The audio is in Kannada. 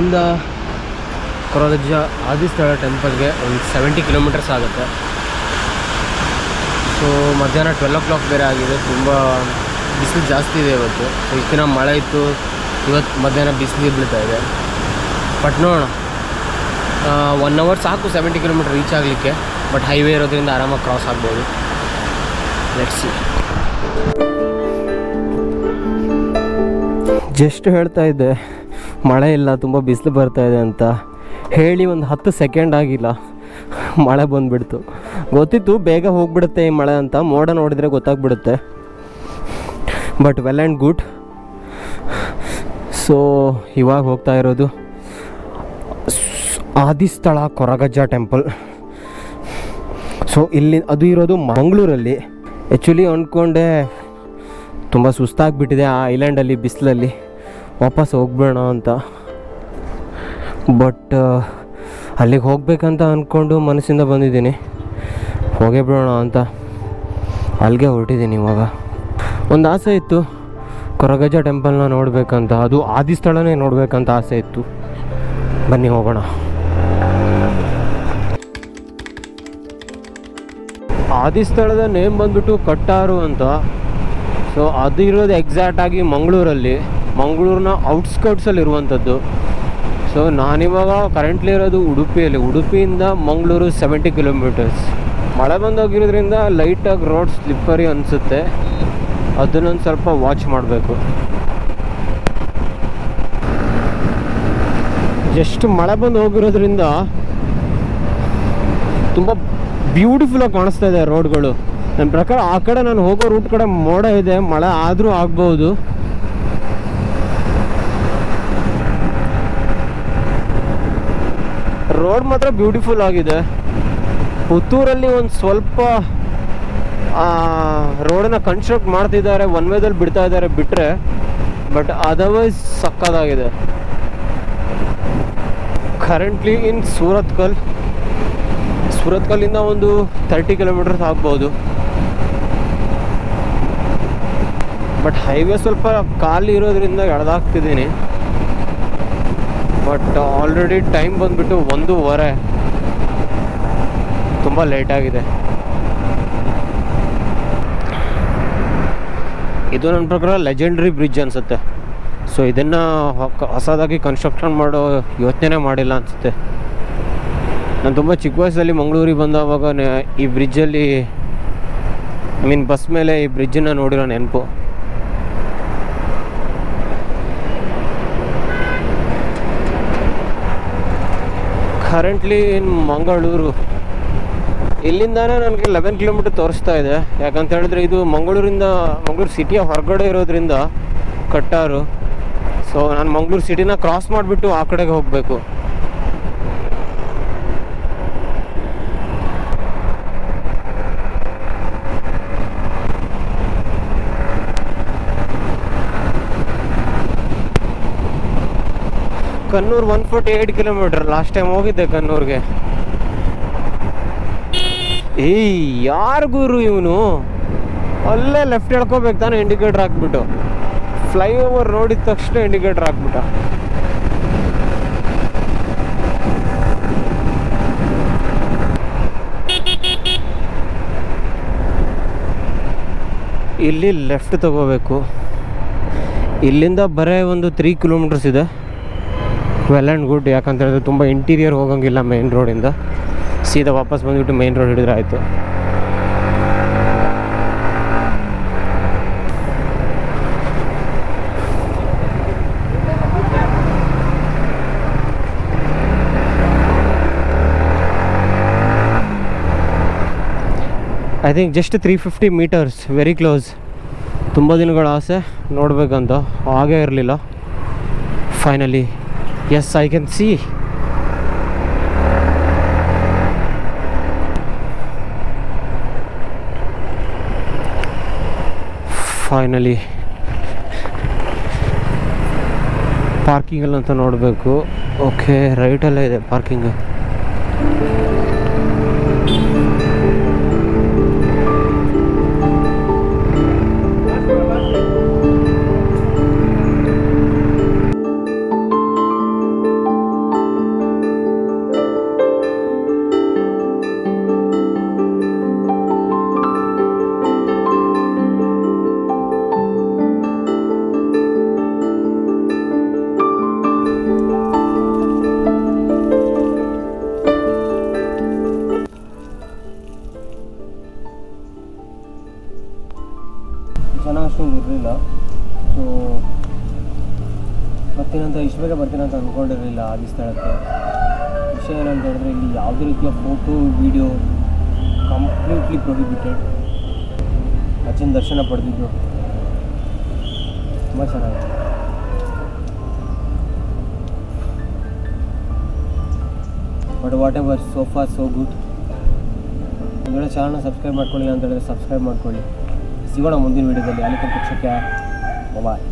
ಇಲ್ಲಿಂದ ಕೊರಗಜ್ಜ ಆದಿಸ್ಥಳ ಟೆಂಪಲ್ಗೆ ಒಂದು 70 ಕಿಲೋಮೀಟರ್ಸ್ ಆಗುತ್ತೆ. ಸೊ ಮಧ್ಯಾಹ್ನ 12 o'clock ಬೇರೆ ಆಗಿದೆ. ತುಂಬ ಬಿಸಿಲು ಜಾಸ್ತಿ ಇದೆ ಇವತ್ತು. ಸೊ ಇಷ್ಟು ದಿನ ಮಳೆ ಇತ್ತು, ಇವತ್ತು ಮಧ್ಯಾಹ್ನ ಬಿಸಿಲು ಬೀಳ್ತಾ ಇದೆ. ಬಟ್ ನೋಡೋಣ, 1 hour ಸಾಕು 70 ಕಿಲೋಮೀಟರ್ ರೀಚ್ ಆಗಲಿಕ್ಕೆ. ಬಟ್ ಹೈವೇ ಇರೋದ್ರಿಂದ ಆರಾಮಾಗಿ ಕ್ರಾಸ್ ಆಗ್ಬೋದು. Let's see. ಜಸ್ಟ್ ಹೇಳ್ತಾ ಇದ್ದೆ ಮಳೆ ಇಲ್ಲ, ತುಂಬ ಬಿಸಿಲು ಬರ್ತಾ ಇದೆ ಅಂತ. ಹೇಳಿ ಒಂದು 10 ಸೆಕೆಂಡ್ ಆಗಿಲ್ಲ, ಮಳೆ ಬಂದುಬಿಡ್ತು. ಗೊತ್ತಿತ್ತು ಬೇಗ ಹೋಗಿಬಿಡುತ್ತೆ ಈ ಮಳೆ ಅಂತ, ಮೋಡ ನೋಡಿದರೆ ಗೊತ್ತಾಗ್ಬಿಡುತ್ತೆ. But well and good. So ಇವಾಗ ಹೋಗ್ತಾ ಇರೋದು ಆದಿಸ್ಥಳ ಕೊರಗಜ್ಜ ಟೆಂಪಲ್. ಸೊ ಇಲ್ಲಿ ಅದು ಇರೋದು ಮಂಗಳೂರಲ್ಲಿ. ಆ್ಯಕ್ಚುಲಿ ಅಂದ್ಕೊಂಡೆ ತುಂಬ ಸುಸ್ತಾಗಿಬಿಟ್ಟಿದೆ ಆ ಐಲ್ಯಾಂಡಲ್ಲಿ ಬಿಸಿಲಲ್ಲಿ, ವಾಪಸ್ ಹೋಗ್ಬೇಡ ಅಂತ. ಬಟ್ ಅಲ್ಲಿಗೆ ಹೋಗ್ಬೇಕಂತ ಅಂದ್ಕೊಂಡು ಮನಸ್ಸಿಂದ ಬಂದಿದ್ದೀನಿ, ಹೋಗೇ ಬಿಡೋಣ ಅಂತ ಅಲ್ಲಿಗೆ ಹೊರಟಿದ್ದೀನಿ. ಇವಾಗ ಒಂದು ಆಸೆ ಇತ್ತು ಕೊರಗಜ್ಜ ಟೆಂಪಲ್ನ ನೋಡಬೇಕಂತ, ಅದು ಆದಿಸ್ಥಳನೇ ನೋಡಬೇಕಂತ ಆಸೆ ಇತ್ತು. ಬನ್ನಿ ಹೋಗೋಣ. ಆದಿಸ್ಥಳದ ನೇಮ್ ಬಂದ್ಬಿಟ್ಟು ಕಟ್ಟಾರು ಅಂತ. ಸೊ ಅದು ಇರೋದು ಎಕ್ಸಾಕ್ಟಾಗಿ ಮಂಗಳೂರಲ್ಲಿ, ಮಂಗಳೂರಿನ ಔಟ್ಸ್ಕರ್ಟ್ಸಲ್ಲಿ ಇರುವಂಥದ್ದು. ಸೊ ನಾನಿವಾಗ ಕರೆಂಟ್ಲಿ ಇರೋದು ಉಡುಪಿಯಲ್ಲಿ. ಉಡುಪಿಯಿಂದ ಮಂಗಳೂರು 70 ಕಿಲೋಮೀಟರ್ಸ್. ಮಳೆ ಬಂದೋಗಿರೋದ್ರಿಂದ ಲೈಟಾಗಿ ರೋಡ್ ಸ್ಲಿಪ್ಪರಿ ಅನಿಸುತ್ತೆ, ಅದನ್ನೊಂದು ಸ್ವಲ್ಪ ವಾಚ್ ಮಾಡಬೇಕು. ಜಸ್ಟ್ ಮಳೆ ಬಂದು ಹೋಗಿರೋದ್ರಿಂದ ತುಂಬ ಬ್ಯೂಟಿಫುಲ್ಲಾಗಿ ಕಾಣಿಸ್ತಾ ಇದೆ ರೋಡ್ಗಳು. ನನ್ನ ಪ್ರಕಾರ ಆ ಕಡೆ ನಾನು ಹೋಗೋ ರೂಟ್ ಕಡೆ ಮೋಡ ಇದೆ, ಮಳೆ ಆದರೂ ಆಗ್ಬೋದು. ರೋಡ್ ಮಾತ್ರ ಬ್ಯೂಟಿಫುಲ್ ಆಗಿದೆ. ಪುತ್ತೂರಲ್ಲಿ ಒಂದು ಸ್ವಲ್ಪ ರೋಡನ್ನ ಕನ್ಸ್ಟ್ರಕ್ಟ್ ಮಾಡ್ತಿದ್ದಾರೆ, ಒನ್ ವೇದಲ್ಲಿ ಬಿಡ್ತಾ ಇದ್ದಾರೆ ಬಿಟ್ಟರೆ. ಬಟ್ ಅದರ್ವೈಸ್ ಸಕ್ಕತ್ತಾಗಿದೆ. ಕರೆಂಟ್ಲಿ ಇನ್ ಸೂರತ್ಕಲ್ಲಿಂದ ಒಂದು 30 ಕಿಲೋಮೀಟರ್ಸ್ ಆಗ್ಬೋದು. ಬಟ್ ಹೈವೇ ಸ್ವಲ್ಪ ಖಾಲಿ ಇರೋದ್ರಿಂದ ಎಳೆದಾಗ್ತಿದ್ದೀನಿ. ಬಟ್ ಆಲ್ರೆಡಿ ಟೈಮ್ ಬಂದುಬಿಟ್ಟು 1:15, ತುಂಬ ಲೇಟಾಗಿದೆ. ಇದು ನನ್ನ ಪ್ರಕಾರ ಲೆಜೆಂಡ್ರಿ ಬ್ರಿಡ್ಜ್ ಅನಿಸುತ್ತೆ. ಸೊ ಇದನ್ನು ಹೊಸದಾಗಿ ಕನ್ಸ್ಟ್ರಕ್ಷನ್ ಮಾಡೋ ಯೋಚನೆ ಮಾಡಿಲ್ಲ ಅನಿಸುತ್ತೆ. ನಾನು ತುಂಬ ಚಿಕ್ಕ ವಯಸ್ಸಲ್ಲಿ ಮಂಗಳೂರಿಗೆ ಬಂದವಾಗ ಈ ಬ್ರಿಡ್ಜಲ್ಲಿ ಬಸ್ ಮೇಲೆ ಈ ಬ್ರಿಡ್ಜನ್ನು ನೋಡಿರೋ ನೆನಪು. ಕರೆಂಟ್ಲಿ ಇನ್ ಮಂಗಳೂರು. ಇಲ್ಲಿಂದಾನೇ ನನಗೆ 11 ಕಿಲೋಮೀಟರ್ ತೋರಿಸ್ತಾ ಇದೆ. ಯಾಕಂತ ಹೇಳಿದ್ರೆ ಇದು ಮಂಗಳೂರು ಸಿಟಿಯ ಹೊರಗಡೆ ಇರೋದ್ರಿಂದ ಕಟ್ಟಾರು. ಸೊ ನಾನು ಮಂಗಳೂರು ಸಿಟಿನ ಕ್ರಾಸ್ ಮಾಡಿಬಿಟ್ಟು ಆ ಕಡೆಗೆ ಹೋಗಬೇಕು. ಕಣ್ಣೂರು 148 ಕಿಲೋಮೀಟರ್. ಲಾಸ್ಟ್ ಟೈಮ್ ಹೋಗಿದ್ದೆ ಕಣ್ಣೂರಿಗೆ. ಯಾರು ಗುರು ಇವನು, ಅಲ್ಲೇ ಲೆಫ್ಟ್ ಹೇಳ್ಕೋಬೇಕು ತಾನೆ ಇಂಡಿಕೇಟರ್ ಹಾಕ್ಬಿಟ್ಟು. ಫ್ಲೈಓವರ್ ನೋಡಿದ ತಕ್ಷಣ ಇಂಡಿಕೇಟರ್ ಹಾಕ್ಬಿಟ್ಟ. ಇಲ್ಲಿ ಲೆಫ್ಟ್ ತಗೋಬೇಕು. ಇಲ್ಲಿಂದ ಬರೀ ಒಂದು 3 ಕಿಲೋಮೀಟರ್ಸ್ ಇದೆ. Well and good. ಯಾಕಂತ ಹೇಳಿದ್ರೆ ತುಂಬ ಇಂಟೀರಿಯರ್ ಹೋಗೋಂಗಿಲ್ಲ ಮೇನ್ ರೋಡಿಂದ. ಸೀದಾ ವಾಪಸ್ ಬಂದುಬಿಟ್ಟು ಮೇನ್ ರೋಡ್ ಹಿಡಿದ್ರೆ ಆಯಿತು. I think just 350 metres, very close. ತುಂಬ ದಿನಗಳ ಆಸೆ ನೋಡಬೇಕಂತ, ಹಾಗೇ ಇರಲಿಲ್ಲ. Finally yes, I can see. Finally ಪಾರ್ಕಿಂಗಲ್ಲಂತ ನೋಡಬೇಕು. ಓಕೆ, ರೈಟಲ್ಲೇ ಇದೆ ಪಾರ್ಕಿಂಗ್. ಜನ ಅಷ್ಟೊಂದು ಇರಲಿಲ್ಲ. ಸೊ ಬರ್ತೀನಂತ ಇಷ್ಟು ಬೇಗ ಬರ್ತೀನಂತ ಅಂದ್ಕೊಂಡಿರಲಿಲ್ಲ ಆದಿ ಸ್ಥಳಕ್ಕೆ. ವಿಷಯ ಏನಂತ ಹೇಳಿದ್ರೆ ಇಲ್ಲಿ ಯಾವುದೇ ರೀತಿಯ ಫೋಟೋ ವಿಡಿಯೋ ಕಂಪ್ಲೀಟ್ಲಿ ಪ್ರೊಹಿಬಿಟೆಡ್. ಅಜ್ಜನ ದರ್ಶನ ಪಡೆದಿದ್ದು ತುಂಬ ಚೆನ್ನಾಗಿತ್ತು. But what ever, so for so good. ಒಂದು ವೇಳೆ ಚಾನಲ್ನ ಸಬ್ಸ್ಕ್ರೈಬ್ ಮಾಡ್ಕೊಳ್ಳಿ ಅಂತ ಹೇಳಿದ್ರೆ ಸಬ್ಸ್ಕ್ರೈಬ್ ಮಾಡ್ಕೊಳ್ಳಿ. ಸಿಗೋಣ ಮುಂದಿನ ವೀಡಿಯೋದಲ್ಲಿ. ಅಲ್ಲಿ ತನಕ ಬಾಯ್.